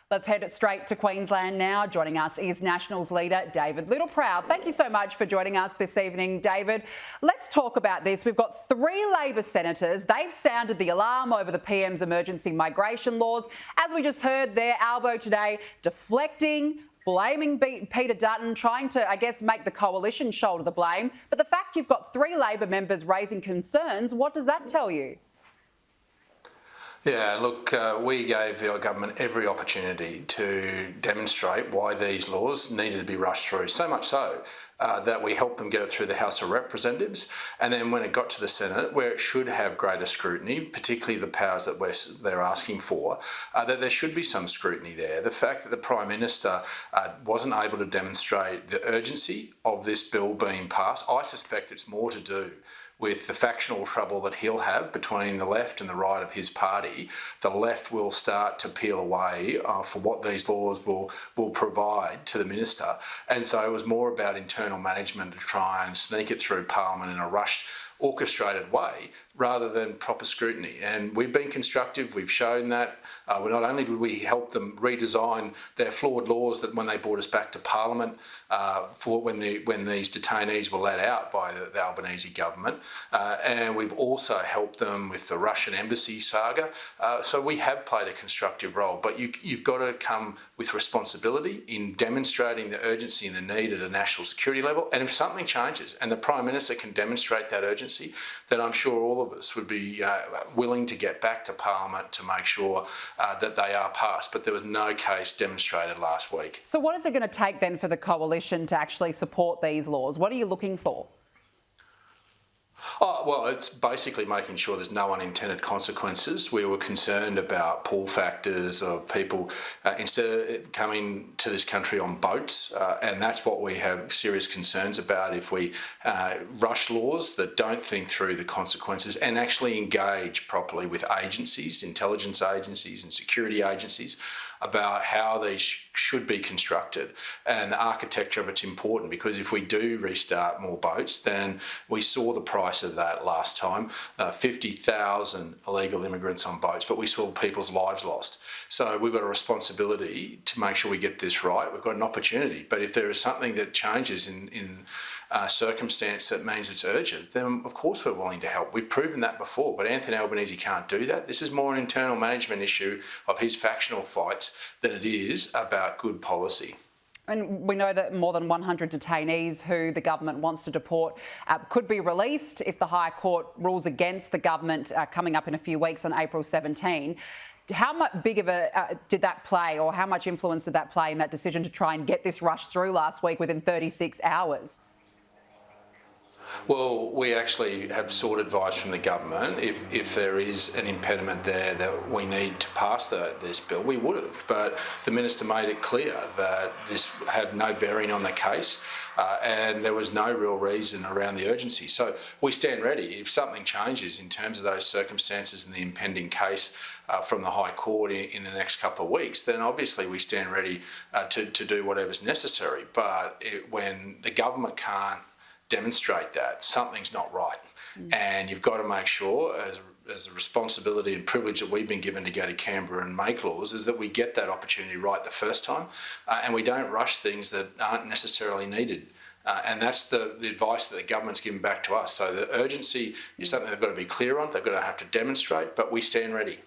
Let's head straight to Queensland now. Joining us is Nationals leader David Littleproud. Thank you so much for joining us this evening, David. Let's talk about this. We've got 3 Labor senators. They've sounded the alarm over the PM's emergency migration laws. As we just heard there, Albo today deflecting, blaming Peter Dutton, trying to, I guess, make the coalition shoulder the blame. But the fact you've got 3 Labor members raising concerns, what does that tell you? Yeah, look, we gave the government every opportunity to demonstrate why these laws needed to be rushed through, so much so that we helped them get it through the House of Representatives. And then when it got to the Senate, where it should have greater scrutiny, particularly the powers that they're asking for, that there should be some scrutiny there. The fact that the Prime Minister wasn't able to demonstrate the urgency of this bill being passed, I suspect it's more to do with the factional trouble that he'll have between the left and the right of his party. The left will start to peel away for what these laws will provide to the minister. And so it was more about internal management to try and sneak it through Parliament in a rushed, orchestrated way rather than proper scrutiny. And we've been constructive, we've shown that. Not only did we help them redesign their flawed laws that when they brought us back to Parliament for when these detainees were let out by the Albanese government, and we've also helped them with the Russian embassy saga. So we have played a constructive role, but you've got to come with responsibility in demonstrating the urgency and the need at a national security level. And if something changes and the Prime Minister can demonstrate that urgency, then I'm sure all of us would be willing to get back to Parliament to make sure that they are passed. But there was no case demonstrated last week. So what is it going to take then for the coalition to actually support these laws? What are you looking for? Oh, well, it's basically making sure there's no unintended consequences. We were concerned about pull factors of people instead of coming to this country on boats, and that's what we have serious concerns about if we rush laws that don't think through the consequences and actually engage properly with agencies, intelligence agencies and security agencies about how these should be constructed. And the architecture of it's important, because if we do restart more boats, then we saw the price of that last time, 50,000 illegal immigrants on boats, but we saw people's lives lost. So we've got a responsibility to make sure we get this right. We've got an opportunity, but if there is something that changes in circumstance that means it's urgent, then of course we're willing to help. We've proven that before, but Anthony Albanese can't do that. This is more an internal management issue of his factional fights than it is about good policy. And we know that more than 100 detainees who the government wants to deport could be released if the High Court rules against the government coming up in a few weeks on April 17. How much big of a did that play, or how much influence did that play in that decision to try and get this rushed through last week within 36 hours? Well, we actually have sought advice from the government. If there is an impediment there that we need to pass this bill, we would have. But the Minister made it clear that this had no bearing on the case and there was no real reason around the urgency. So we stand ready. If something changes in terms of those circumstances and the impending case from the High Court in the next couple of weeks, then obviously we stand ready to do whatever's necessary. But when the government can't demonstrate that, something's not right. And you've got to make sure, as a responsibility and privilege that we've been given to go to Canberra and make laws, is that we get that opportunity right the first time and we don't rush things that aren't necessarily needed. And that's the advice that the government's given back to us. So the urgency is something they've got to be clear on, they've got to have to demonstrate, but we stand ready.